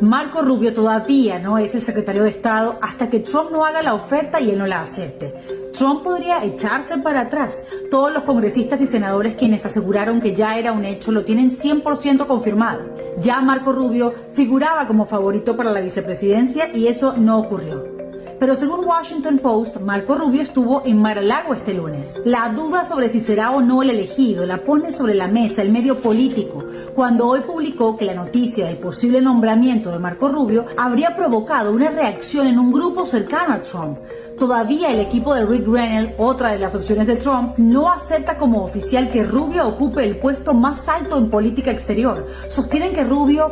Marco Rubio todavía no es el secretario de Estado hasta que Trump no haga la oferta y él no la acepte. Trump podría echarse para atrás. Todos los congresistas y senadores quienes aseguraron que ya era un hecho lo tienen 100% confirmado. Ya Marco Rubio figuraba como favorito para la vicepresidencia y eso no ocurrió. Pero según Washington Post, Marco Rubio estuvo en Mar-a-Lago este lunes. La duda sobre si será o no el elegido la pone sobre la mesa el medio político, cuando hoy publicó que la noticia del posible nombramiento de Marco Rubio habría provocado una reacción en un grupo cercano a Trump. Todavía el equipo de Rick Grenell, otra de las opciones de Trump, no acepta como oficial que Rubio ocupe el puesto más alto en política exterior. Sostienen que Rubio,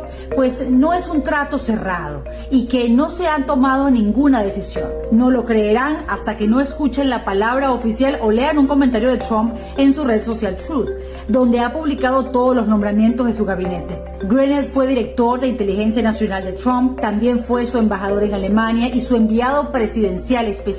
no es un trato cerrado y que no se han tomado ninguna decisión. No lo creerán hasta que no escuchen la palabra oficial o lean un comentario de Trump en su red social Truth, donde ha publicado todos los nombramientos de su gabinete. Grenell fue director de inteligencia nacional de Trump, también fue su embajador en Alemania y su enviado presidencial especial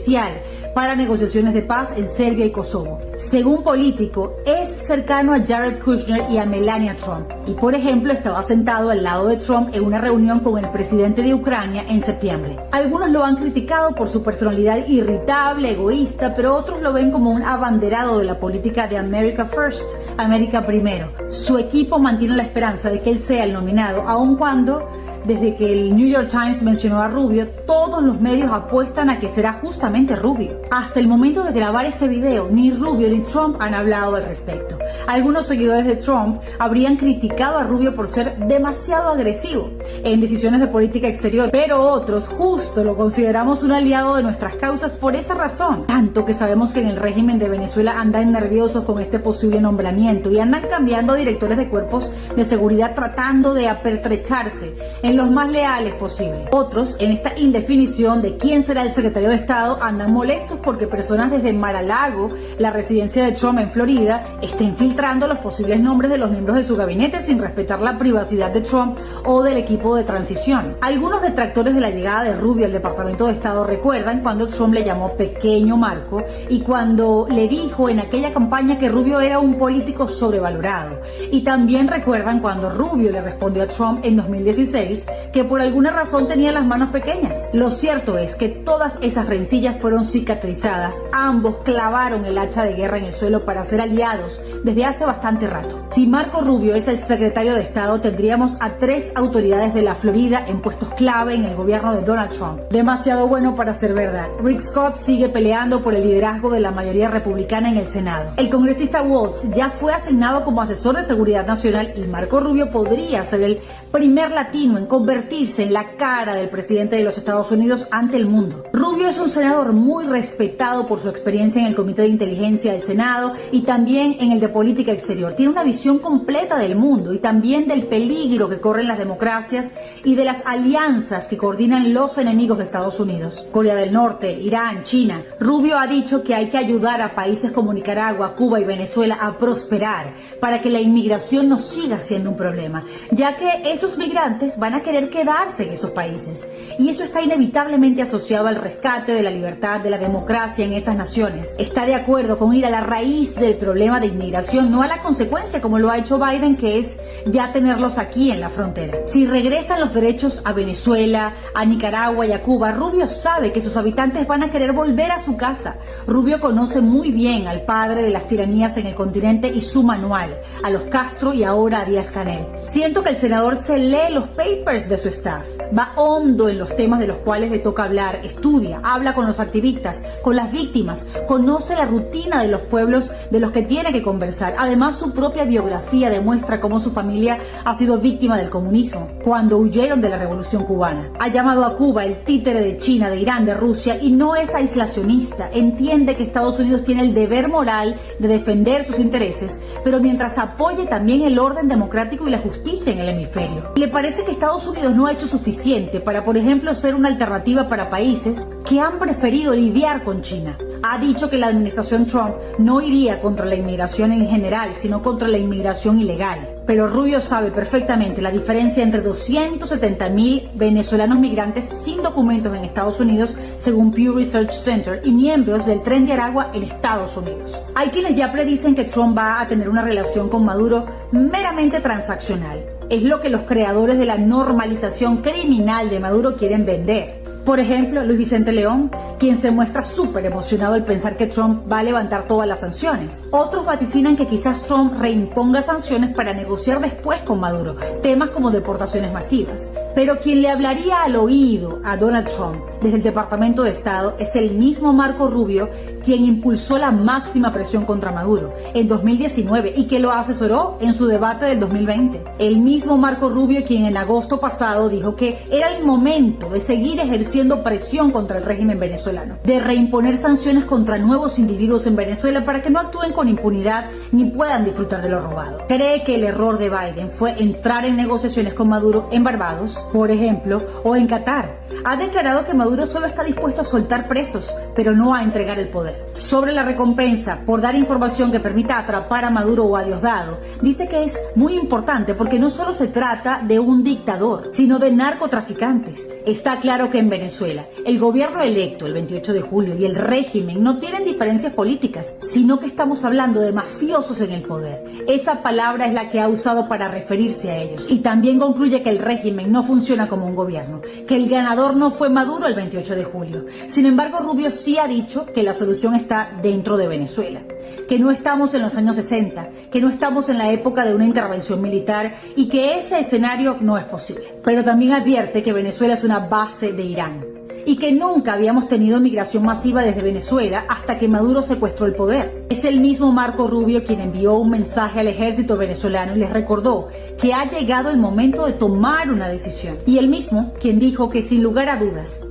para negociaciones de paz en Serbia y Kosovo. Según Político, es cercano a Jared Kushner y a Melania Trump. Y por ejemplo, estaba sentado al lado de Trump en una reunión con el presidente de Ucrania en septiembre. Algunos lo han criticado por su personalidad irritable, egoísta, pero otros lo ven como un abanderado de la política de America First, América Primero. Su equipo mantiene la esperanza de que él sea el nominado, aun cuando desde que el New York Times mencionó a Rubio, todos los medios apuestan a que será justamente Rubio. Hasta el momento de grabar este video, ni Rubio ni Trump han hablado al respecto. Algunos seguidores de Trump habrían criticado a Rubio por ser demasiado agresivo en decisiones de política exterior, pero otros justo lo consideramos un aliado de nuestras causas por esa razón. Tanto que sabemos que en el régimen de Venezuela andan nerviosos con este posible nombramiento y andan cambiando directores de cuerpos de seguridad tratando de apertrecharse en los más leales posible. Otros, en esta indefinición de quién será el secretario de Estado, andan molestos porque personas desde Mar-a-Lago, la residencia de Trump en Florida, estén filtrando los posibles nombres de los miembros de su gabinete sin respetar la privacidad de Trump o del equipo de transición. Algunos detractores de la llegada de Rubio al Departamento de Estado recuerdan cuando Trump le llamó pequeño Marco y cuando le dijo en aquella campaña que Rubio era un político sobrevalorado. Y también recuerdan cuando Rubio le respondió a Trump en 2016 que por alguna razón tenía las manos pequeñas. Lo cierto es que todas esas rencillas fueron cicatrizadas. Ambos clavaron el hacha de guerra en el suelo para ser aliados desde hace bastante rato. Si Marco Rubio es el secretario de Estado, tendríamos a 3 autoridades de la Florida en puestos clave en el gobierno de Donald Trump. Demasiado bueno para ser verdad. Rick Scott sigue peleando por el liderazgo de la mayoría republicana en el Senado. El congresista Waltz ya fue asignado como asesor de seguridad nacional y Marco Rubio podría ser el primer latino en convertirse en la cara del presidente de los Estados Unidos ante el mundo. Rubio es un senador muy respetado por su experiencia en el Comité de Inteligencia del Senado y también en el de Política Exterior. Tiene una visión completa del mundo y también del peligro que corren las democracias y de las alianzas que coordinan los enemigos de Estados Unidos. Corea del Norte, Irán, China. Rubio ha dicho que hay que ayudar a países como Nicaragua, Cuba y Venezuela a prosperar para que la inmigración no siga siendo un problema, ya que esos migrantes van a querer quedarse en esos países y eso está inevitablemente asociado al rescate de la libertad, de la democracia en esas naciones. Está de acuerdo con ir a la raíz del problema de inmigración, no a la consecuencia como lo ha hecho Biden, que es ya tenerlos aquí en la frontera. Si regresan los derechos a Venezuela, a Nicaragua y a Cuba, Rubio sabe que sus habitantes van a querer volver a su casa. Rubio conoce muy bien al padre de las tiranías en el continente y su manual, a los Castro y ahora a Díaz-Canel. Siento que el senador se lee los papers de su staff, va hondo en los temas de los cuales le toca hablar, estudia, habla con los activistas, con las víctimas, conoce la rutina de los pueblos de los que tiene que conversar. Además, su propia biografía demuestra cómo su familia ha sido víctima del comunismo cuando huyeron de la Revolución Cubana. Ha llamado a Cuba el títere de China, de Irán, de Rusia y no es aislacionista. Entiende que Estados Unidos tiene el deber moral de defender sus intereses, pero mientras apoye también el orden democrático y la justicia en el hemisferio. Le parece que Estados Unidos no ha hecho suficiente para, por ejemplo, ser una alternativa para países que han preferido lidiar con China. Ha dicho que la administración Trump no iría contra la inmigración en general, sino contra la inmigración ilegal. Pero Rubio sabe perfectamente la diferencia entre 270,000 venezolanos migrantes sin documentos en Estados Unidos, según Pew Research Center, y miembros del Tren de Aragua en Estados Unidos. Hay quienes ya predicen que Trump va a tener una relación con Maduro meramente transaccional. es lo que los creadores de la normalización criminal de Maduro quieren vender. Por ejemplo, Luis Vicente León, quien se muestra súper emocionado al pensar que Trump va a levantar todas las sanciones. Otros vaticinan que quizás Trump reimponga sanciones para negociar después con Maduro, temas como deportaciones masivas. Pero quien le hablaría al oído a Donald Trump desde el Departamento de Estado es el mismo Marco Rubio, quien impulsó la máxima presión contra Maduro en 2019 y que lo asesoró en su debate del 2020. El mismo Marco Rubio, quien en agosto pasado dijo que era el momento de seguir ejerciendo presión contra el régimen venezolano, de reimponer sanciones contra nuevos individuos en Venezuela para que no actúen con impunidad ni puedan disfrutar de lo robado. Cree que el error de Biden fue entrar en negociaciones con Maduro en Barbados, por ejemplo, o en Qatar. Ha declarado que Maduro solo está dispuesto a soltar presos, pero no a entregar el poder. Sobre la recompensa por dar información que permita atrapar a Maduro o a Diosdado, dice que es muy importante porque no solo se trata de un dictador, sino de narcotraficantes. Está claro que en Venezuela, el gobierno electo el 28 de julio y el régimen no tienen diferencias políticas, sino que estamos hablando de mafiosos en el poder. Esa palabra es la que ha usado para referirse a ellos. Y también concluye que el régimen no funciona como un gobierno, que el ganador no fue Maduro el 28 de julio. Sin embargo, Rubio sí ha dicho que la solución está dentro de Venezuela, que no estamos en los años 60, que no estamos en la época de una intervención militar y que ese escenario no es posible. Pero también advierte que Venezuela es una base de Irán y que nunca habíamos tenido migración masiva desde Venezuela hasta que Maduro secuestró el poder. Es el mismo Marco Rubio quien envió un mensaje al ejército venezolano y les recordó que ha llegado el momento de tomar una decisión. Y él mismo quien dijo que sin lugar a dudas,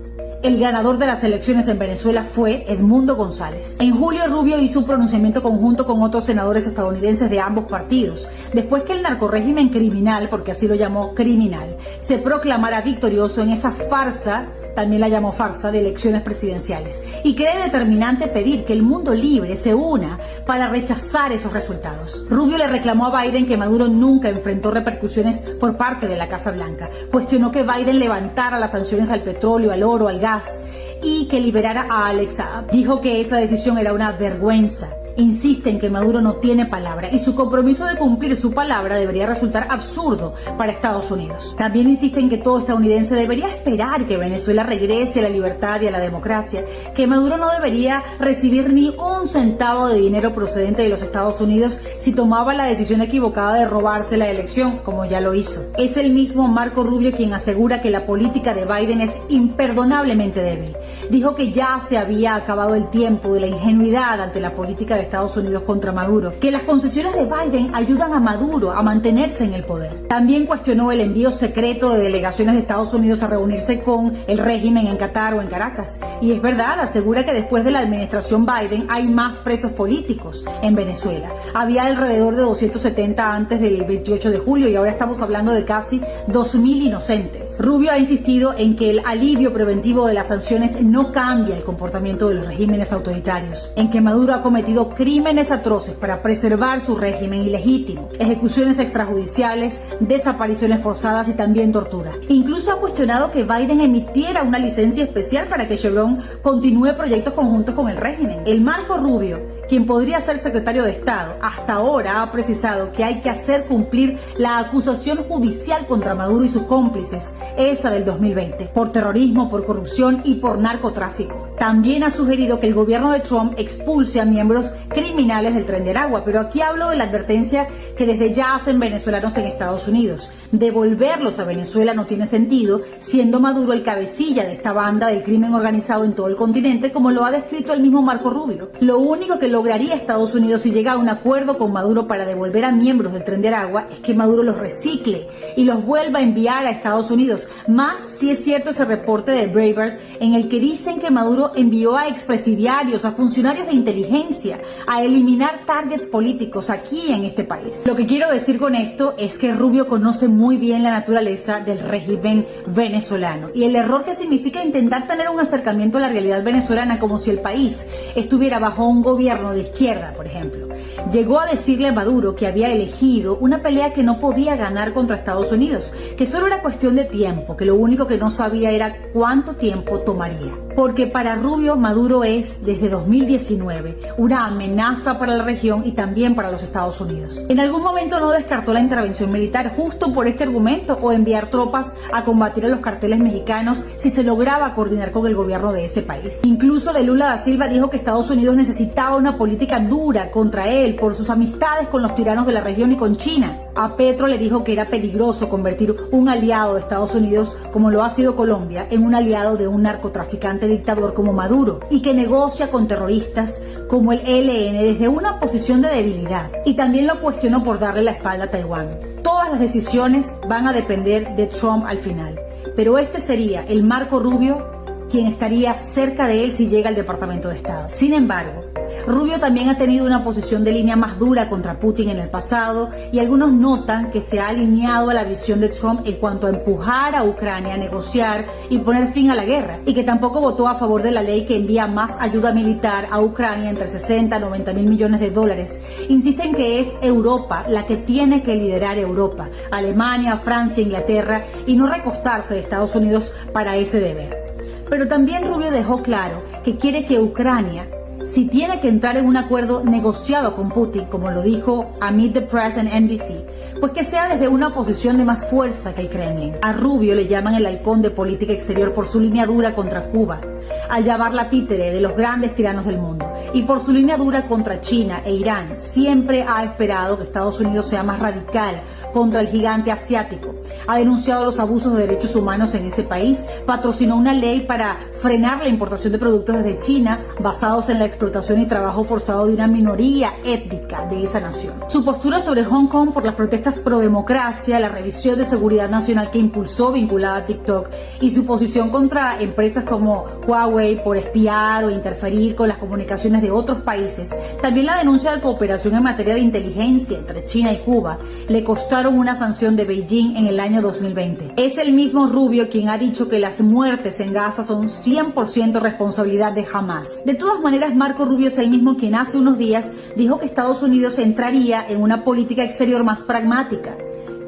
el ganador de las elecciones en Venezuela fue Edmundo González. En julio, Rubio hizo un pronunciamiento conjunto con otros senadores estadounidenses de ambos partidos, después que el narcorrégimen criminal, porque así lo llamó criminal, se proclamara victorioso en esa farsa, también la llamó farsa, de elecciones presidenciales. Y cree determinante pedir que el mundo libre se una para rechazar esos resultados. Rubio le reclamó a Biden que Maduro nunca enfrentó repercusiones por parte de la Casa Blanca. Cuestionó que Biden levantara las sanciones al petróleo, al oro, al gas y que liberara a Alex Saab. Dijo que esa decisión era una vergüenza. Insiste en que Maduro no tiene palabra y su compromiso de cumplir su palabra debería resultar absurdo para Estados Unidos. También insiste en que todo estadounidense debería esperar que Venezuela regrese a la libertad y a la democracia, que Maduro no debería recibir ni un centavo de dinero procedente de los Estados Unidos si tomaba la decisión equivocada de robarse la elección, como ya lo hizo. Es el mismo Marco Rubio quien asegura que la política de Biden es imperdonablemente débil. Dijo que ya se había acabado el tiempo de la ingenuidad ante la política de Estados Unidos contra Maduro, que las concesiones de Biden ayudan a Maduro a mantenerse en el poder. También cuestionó el envío secreto de delegaciones de Estados Unidos a reunirse con el régimen en Qatar o en Caracas. Y es verdad, asegura que después de la administración Biden hay más presos políticos en Venezuela. Había alrededor de 270 antes del 28 de julio y ahora estamos hablando de casi 2.000 inocentes. Rubio ha insistido en que el alivio preventivo de las sanciones no cambia el comportamiento de los regímenes autoritarios, en que Maduro ha cometido crímenes atroces para preservar su régimen ilegítimo, ejecuciones extrajudiciales, desapariciones forzadas y también tortura. Incluso ha cuestionado que Biden emitiera una licencia especial para que Chevron continúe proyectos conjuntos con el régimen. El Marco Rubio, quien podría ser secretario de Estado, hasta ahora ha precisado que hay que hacer cumplir la acusación judicial contra Maduro y sus cómplices, esa del 2020, por terrorismo, por corrupción y por narcotráfico. También ha sugerido que el gobierno de Trump expulse a miembros criminales del Tren de Aragua, pero aquí hablo de la advertencia que desde ya hacen venezolanos en Estados Unidos. Devolverlos a Venezuela no tiene sentido, siendo Maduro el cabecilla de esta banda del crimen organizado en todo el continente, como lo ha descrito el mismo Marco Rubio. Lo único que lograría Estados Unidos si llega a un acuerdo con Maduro para devolver a miembros del Tren de Aragua es que Maduro los recicle y los vuelva a enviar a Estados Unidos, más si es cierto ese reporte de Breitbart en el que dicen que Maduro envió a expresidiarios, a funcionarios de inteligencia, a eliminar targets políticos aquí en este país. Lo que quiero decir con esto es que Rubio conoce muy bien la naturaleza del régimen venezolano y el error que significa intentar tener un acercamiento a la realidad venezolana como si el país estuviera bajo un gobierno de izquierda, por ejemplo. Llegó a decirle a Maduro que había elegido una pelea que no podía ganar contra Estados Unidos, que solo era cuestión de tiempo, que lo único que no sabía era cuánto tiempo tomaría. Porque para Rubio, Maduro es, desde 2019, una amenaza para la región y también para los Estados Unidos. En algún momento no descartó la intervención militar justo por este argumento o enviar tropas a combatir a los carteles mexicanos si se lograba coordinar con el gobierno de ese país. Incluso de Lula da Silva dijo que Estados Unidos necesitaba una política dura contra él por sus amistades con los tiranos de la región y con China. A Petro le dijo que era peligroso convertir un aliado de Estados Unidos, como lo ha sido Colombia, en un aliado de un narcotraficante dictador como Maduro y que negocia con terroristas como el ELN desde una posición de debilidad. Y también lo cuestionó por darle la espalda a Taiwán. Todas las decisiones van a depender de Trump al final, pero este sería el Marco Rubio quien estaría cerca de él si llega al Departamento de Estado. Sin embargo, Rubio también ha tenido una posición de línea más dura contra Putin en el pasado y algunos notan que se ha alineado a la visión de Trump en cuanto a empujar a Ucrania a negociar y poner fin a la guerra, y que tampoco votó a favor de la ley que envía más ayuda militar a Ucrania, entre 60 a 90 mil millones de dólares. Insisten que es Europa la que tiene que liderar Europa, Alemania, Francia, Inglaterra, y no recostarse de Estados Unidos para ese deber. Pero también Rubio dejó claro que quiere que Ucrania, si tiene que entrar en un acuerdo negociado con Putin, como lo dijo a Meet the Press en NBC, pues que sea desde una posición de más fuerza que el Kremlin. A Rubio le llaman el halcón de política exterior por su línea dura contra Cuba, al llamarla títere de los grandes tiranos del mundo, y por su línea dura contra China e Irán. Siempre ha esperado que Estados Unidos sea más radical contra el gigante asiático. Ha denunciado los abusos de derechos humanos en ese país, patrocinó una ley para frenar la importación de productos desde China basados en la explotación y trabajo forzado de una minoría étnica de esa nación. Su postura sobre Hong Kong por las protestas pro democracia, la revisión de seguridad nacional que impulsó vinculada a TikTok y su posición contra empresas como Huawei por espiar o interferir con las comunicaciones de otros países, también la denuncia de cooperación en materia de inteligencia entre China y Cuba, le costaron una sanción de Beijing en el año 2020. Es el mismo Rubio quien ha dicho que las muertes en Gaza son 100% responsabilidad de Hamas. De todas maneras, Marco Rubio es el mismo quien hace unos días dijo que Estados Unidos entraría en una política exterior más pragmática,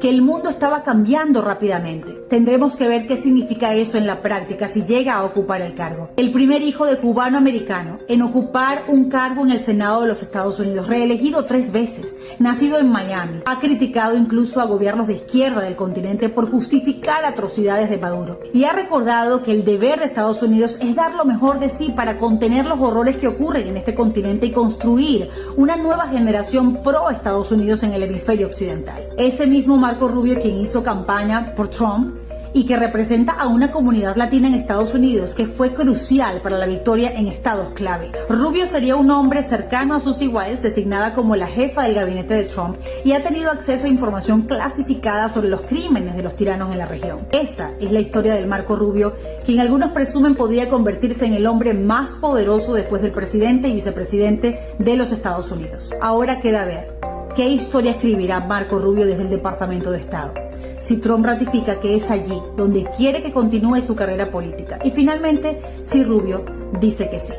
que el mundo estaba cambiando rápidamente. Tendremos que ver qué significa eso en la práctica si llega a ocupar el cargo. El primer hijo de cubano-americano en ocupar un cargo en el Senado de los Estados Unidos, reelegido 3 veces, nacido en Miami, ha criticado incluso a gobiernos de izquierda del continente por justificar atrocidades de Maduro y ha recordado que el deber de Estados Unidos es dar lo mejor de sí para contener los horrores que ocurren en este continente y construir una nueva generación pro Estados Unidos en el hemisferio occidental. Ese mismo Marco Rubio quien hizo campaña por Trump y que representa a una comunidad latina en Estados Unidos que fue crucial para la victoria en estados clave. Rubio sería un hombre cercano a Susie Wiles, designada como la jefa del gabinete de Trump, y ha tenido acceso a información clasificada sobre los crímenes de los tiranos en la región. Esa es la historia del Marco Rubio, quien algunos presumen podría convertirse en el hombre más poderoso después del presidente y vicepresidente de los Estados Unidos. Ahora queda ver qué historia escribirá Marco Rubio desde el Departamento de Estado, si Trump ratifica que es allí donde quiere que continúe su carrera política y finalmente si Rubio dice que sí.